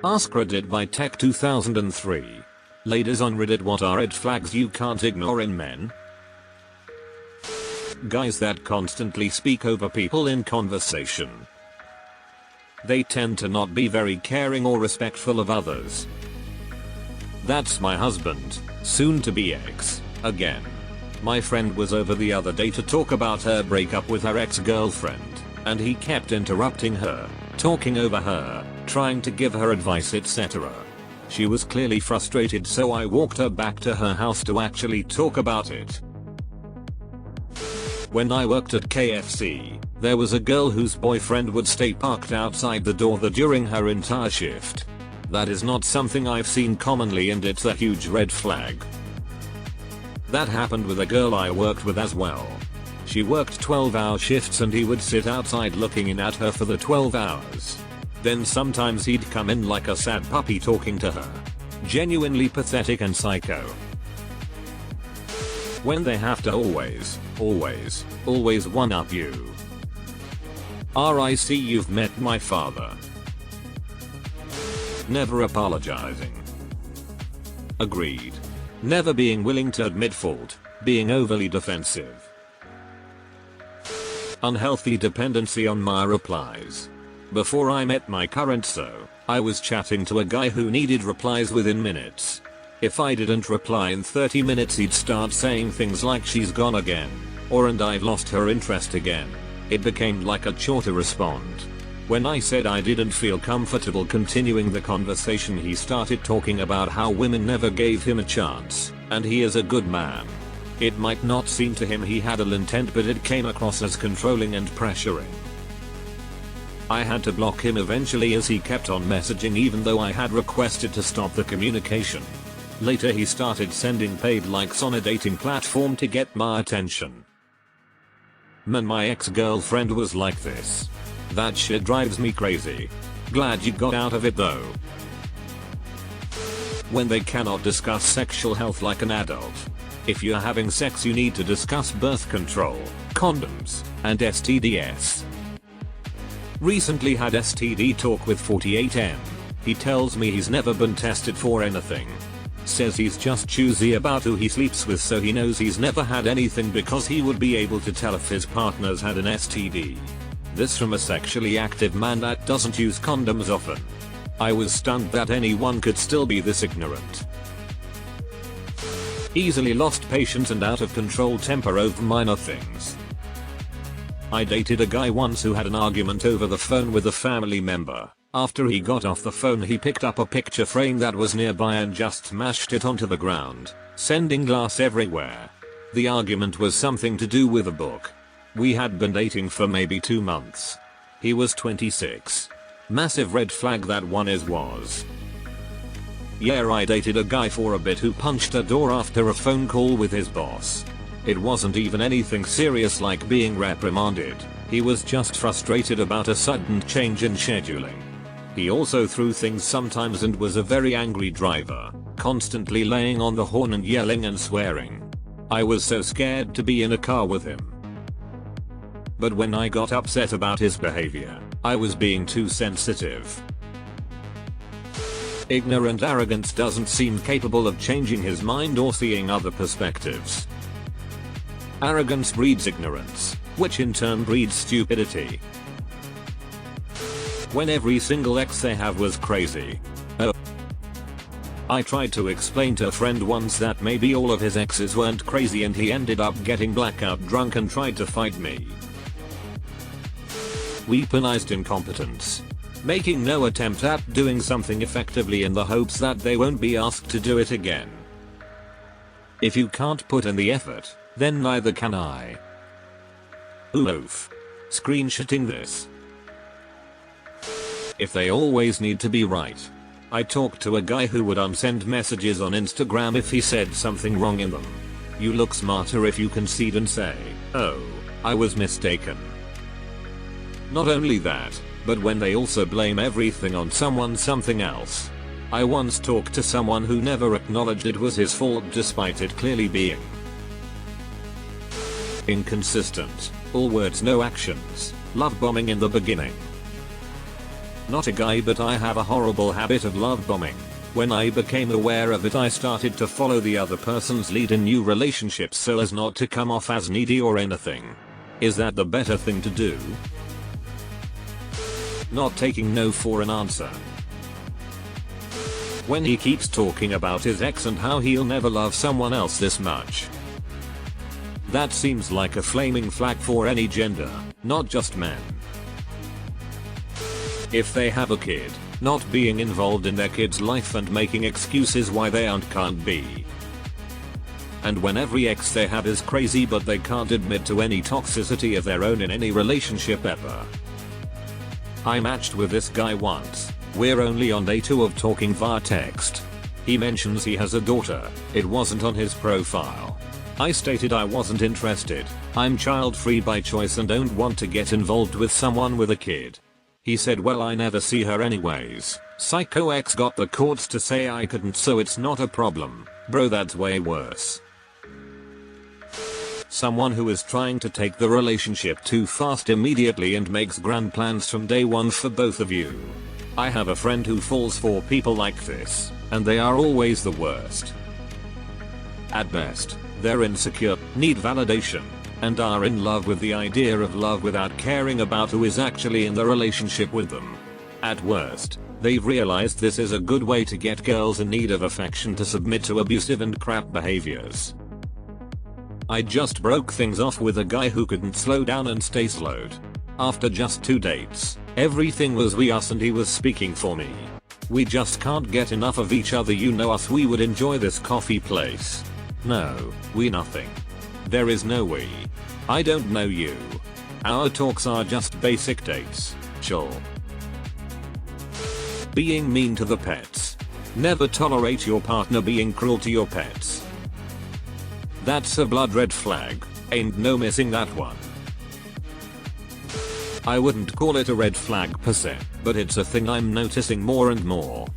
AskReddit by Tech 2003. Ladies on Reddit, what are red flags you can't ignore in men? Guys that constantly speak over people in conversation. They tend to not be very caring or respectful of others. That's my husband, soon to be ex, again. My friend was over the other day to talk about her breakup with her ex-girlfriend, and he kept interrupting her, talking over her, trying to give her advice, etc. She was clearly frustrated, so I walked her back to her house to actually talk about it. When I worked at KFC, there was a girl whose boyfriend would stay parked outside the door during her entire shift. That is not something I've seen commonly, and it's a huge red flag. That happened with a girl I worked with as well. She worked 12-hour shifts and he would sit outside looking in at her for the 12 hours. Then sometimes he'd come in like a sad puppy talking to her. Genuinely pathetic and psycho. When they have to always one-up you. RIC, you've met my father. Never apologizing. Agreed. Never being willing to admit fault, being overly defensive. Unhealthy dependency on my replies. Before I met my current I was chatting to a guy who needed replies within minutes. If I didn't reply in 30 minutes, he'd start saying things like she's gone again, or and I've lost her interest again. It became like a chore to respond. When I said I didn't feel comfortable continuing the conversation, he started talking about how women never gave him a chance, and he is a good man. It might not seem to him he had ill intent, but it came across as controlling and pressuring. I had to block him eventually as he kept on messaging even though I had requested to stop the communication. Later he started sending paid likes on a dating platform to get my attention. Man, my ex-girlfriend was like this. That shit drives me crazy. Glad you got out of it though. When they cannot discuss sexual health like an adult. If you're having sex, you need to discuss birth control, condoms, and STDs. Recently had STD talk with 48M. He tells me he's never been tested for anything. Says he's just choosy about who he sleeps with, so he knows he's never had anything because he would be able to tell if his partner's had an STD. This from a sexually active man that doesn't use condoms often. I was stunned that anyone could still be this ignorant. Easily lost patience and out of control temper over minor things. I dated a guy once who had an argument over the phone with a family member. After he got off the phone, he picked up a picture frame that was nearby and just smashed it onto the ground, sending glass everywhere. The argument was something to do with a book. We had been dating for maybe 2 months. He was 26. Massive red flag that one was. Yeah, I dated a guy for a bit who punched a door after a phone call with his boss. It wasn't even anything serious like being reprimanded. He was just frustrated about a sudden change in scheduling. He also threw things sometimes and was a very angry driver, constantly laying on the horn and yelling and swearing. I was so scared to be in a car with him. But when I got upset about his behavior, I was being too sensitive. Ignorant arrogance, doesn't seem capable of changing his mind or seeing other perspectives. Arrogance breeds ignorance, which in turn breeds stupidity. When every single ex they have was crazy. Oh. I tried to explain to a friend once that maybe all of his exes weren't crazy, and he ended up getting blackout drunk and tried to fight me. Weaponized incompetence. Making no attempt at doing something effectively in the hopes that they won't be asked to do it again. If you can't put in the effort, then neither can I. Oof. Screenshotting this. If they always need to be right. I talked to a guy who would unsend messages on Instagram if he said something wrong in them. You look smarter if you concede and say, "Oh, I was mistaken." Not only that, but when they also blame everything on something else. I once talked to someone who never acknowledged it was his fault despite it clearly being. Inconsistent. All words no actions. Love bombing in the beginning. Not a guy, but I have a horrible habit of love bombing. When I became aware of it, I started to follow the other person's lead in new relationships so as not to come off as needy or anything. Is that the better thing to do? Not taking no for an answer. When he keeps talking about his ex and how he'll never love someone else this much. That seems like a flaming flag for any gender, not just men. If they have a kid, not being involved in their kid's life and making excuses why they can't be. And when every ex they have is crazy but they can't admit to any toxicity of their own in any relationship ever. I matched with this guy once. We're only on day 2 of talking via text. He mentions he has a daughter. It wasn't on his profile. I stated I wasn't interested. I'm child free by choice and don't want to get involved with someone with a kid. He said, well, I never see her anyways. Psycho X got the courts to say I couldn't, so it's not a problem. Bro, that's way worse. Someone who is trying to take the relationship too fast immediately and makes grand plans from day 1 for both of you. I have a friend who falls for people like this, and they are always the worst. At best, they're insecure, need validation, and are in love with the idea of love without caring about who is actually in the relationship with them. At worst, they've realized this is a good way to get girls in need of affection to submit to abusive and crap behaviors. I just broke things off with a guy who couldn't slow down and stay slowed. After just 2 dates, everything was we us and he was speaking for me. We just can't get enough of each other, you know us, we would enjoy this coffee place. No, we nothing. There is no we. I don't know you. Our talks are just basic dates. Chill. Being mean to the pets. Never tolerate your partner being cruel to your pets. That's a blood red flag. Ain't no missing that one. I wouldn't call it a red flag per se, but it's a thing I'm noticing more and more.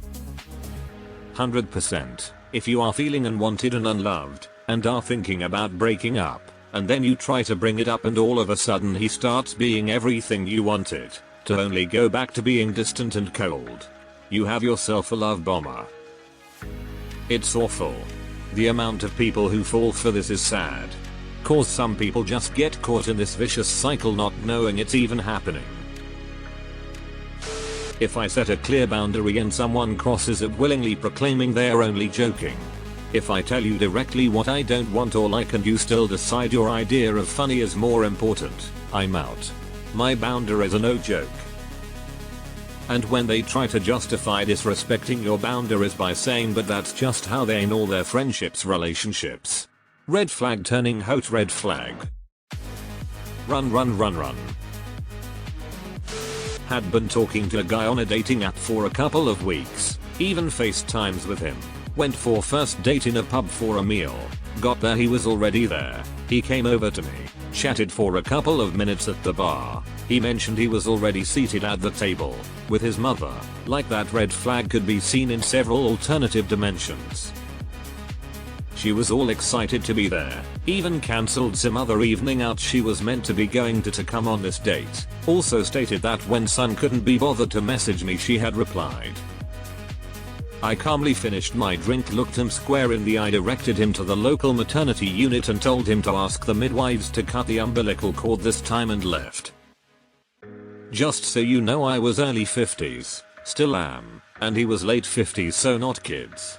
100%. If you are feeling unwanted and unloved, and are thinking about breaking up, and then you try to bring it up and all of a sudden he starts being everything you wanted, to only go back to being distant and cold. You have yourself a love bomber. It's awful. The amount of people who fall for this is sad. Cause some people just get caught in this vicious cycle not knowing it's even happening. If I set a clear boundary and someone crosses it willingly proclaiming they're only joking. If I tell you directly what I don't want or like and you still decide your idea of funny is more important, I'm out. My boundaries are no joke. And when they try to justify disrespecting your boundaries by saying but that's just how they in all their friendships, relationships. Red flag turning hot red flag. Run run run run. Had been talking to a guy on a dating app for a couple of weeks, even FaceTimes with him. Went for first date in a pub for a meal. Got there, he was already there. He came over to me, chatted for a couple of minutes at the bar. He mentioned he was already seated at the table, with his mother, like that red flag could be seen in several alternative dimensions. She was all excited to be there, even cancelled some other evening out she was meant to be going to come on this date. Also stated that when son couldn't be bothered to message me she had replied. I calmly finished my drink, looked him square in the eye, directed him to the local maternity unit and told him to ask the midwives to cut the umbilical cord this time and left. Just so you know, I was early 50s, still am, and he was late 50s, so not kids.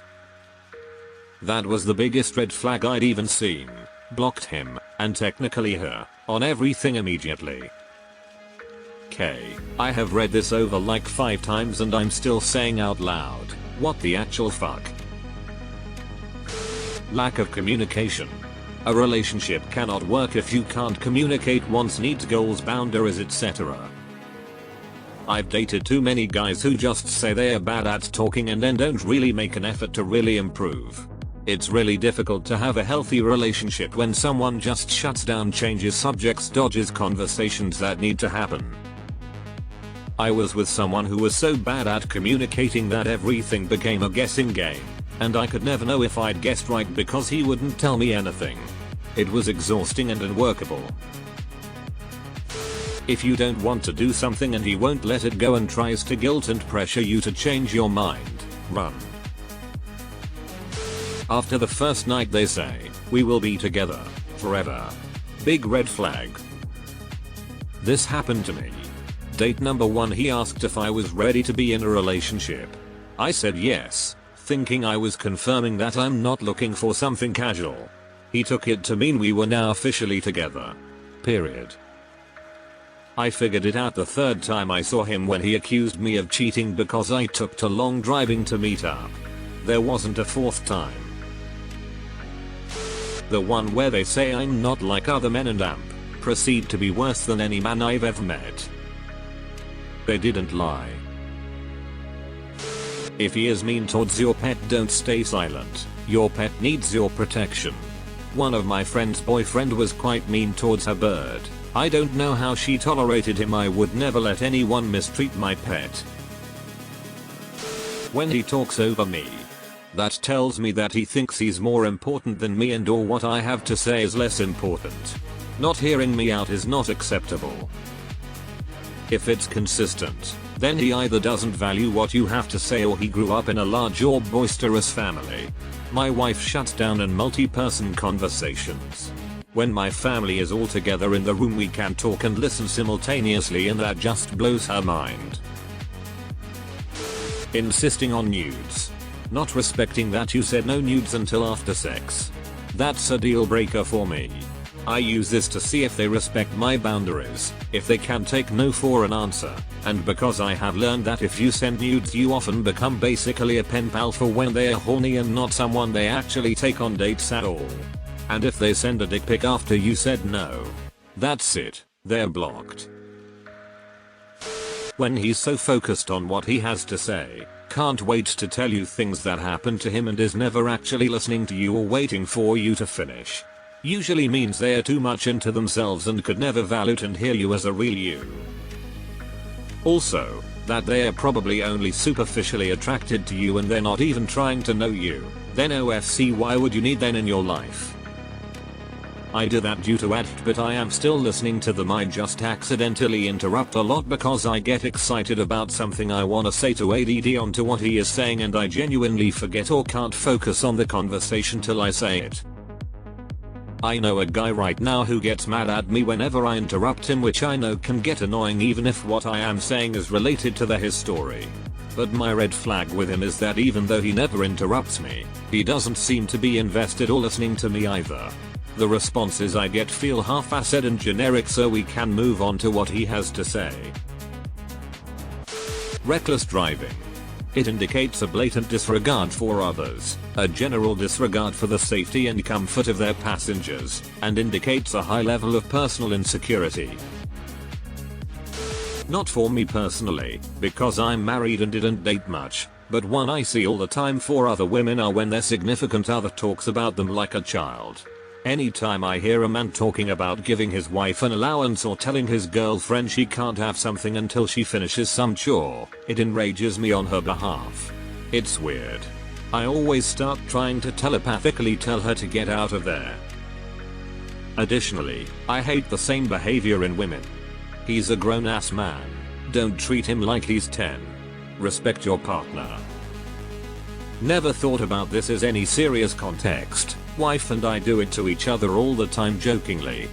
That was the biggest red flag I'd even seen. Blocked him, and technically her, on everything immediately. I have read this over like 5 times and I'm still saying out loud, what the actual fuck? Lack of communication. A relationship cannot work if you can't communicate wants, needs, goals, boundaries, etc. I've dated too many guys who just say they are bad at talking and then don't really make an effort to really improve. It's really difficult to have a healthy relationship when someone just shuts down, changes subjects, dodges conversations that need to happen. I was with someone who was so bad at communicating that everything became a guessing game, and I could never know if I'd guessed right because he wouldn't tell me anything. It was exhausting and unworkable. If you don't want to do something and he won't let it go and tries to guilt and pressure you to change your mind, run. After the first night they say, "We will be together forever." Big red flag. This happened to me. Date number 1, he asked if I was ready to be in a relationship. I said yes, thinking I was confirming that I'm not looking for something casual. He took it to mean we were now officially together. Period. I figured it out the third time I saw him when he accused me of cheating because I took too long driving to meet up. There wasn't a fourth time. The one where they say I'm not like other men and proceed to be worse than any man I've ever met. They didn't lie. If he is mean towards your pet, don't stay silent. Your pet needs your protection. One of my friend's boyfriend was quite mean towards her bird. I don't know how she tolerated him. I would never let anyone mistreat my pet. When he talks over me, that tells me that he thinks he's more important than me and or what I have to say is less important. Not hearing me out is not acceptable. If it's consistent, then he either doesn't value what you have to say or he grew up in a large or boisterous family. My wife shuts down in multi-person conversations. When my family is all together in the room we can talk and listen simultaneously, and that just blows her mind. Insisting on nudes. Not respecting that you said no nudes until after sex. That's a deal breaker for me. I use this to see if they respect my boundaries, if they can take no for an answer, and because I have learned that if you send nudes you often become basically a pen pal for when they are horny and not someone they actually take on dates at all. And if they send a dick pic after you said no, that's it, they're blocked. When he's so focused on what he has to say, can't wait to tell you things that happened to him and is never actually listening to you or waiting for you to finish, usually means they are too much into themselves and could never value and hear you as a real you. Also, that they are probably only superficially attracted to you and they're not even trying to know you. Then OFC, why would you need them in your life? I do that due to ADHD, but I am still listening to them. I just accidentally interrupt a lot because I get excited about something I wanna say to ADD onto what he is saying and I genuinely forget or can't focus on the conversation till I say it. I know a guy right now who gets mad at me whenever I interrupt him, which I know can get annoying even if what I am saying is related to his story. But my red flag with him is that even though he never interrupts me, he doesn't seem to be invested or listening to me either. The responses I get feel half-assed and generic, so we can move on to what he has to say. Reckless driving. It indicates a blatant disregard for others, a general disregard for the safety and comfort of their passengers, and indicates a high level of personal insecurity. Not for me personally, because I'm married and didn't date much, but one I see all the time for other women are when their significant other talks about them like a child. Anytime I hear a man talking about giving his wife an allowance or telling his girlfriend she can't have something until she finishes some chore, it enrages me on her behalf. It's weird. I always start trying to telepathically tell her to get out of there. Additionally, I hate the same behavior in women. He's a grown-ass man. Don't treat him like he's 10. Respect your partner. Never thought about this as any serious context. Wife and I do it to each other all the time jokingly,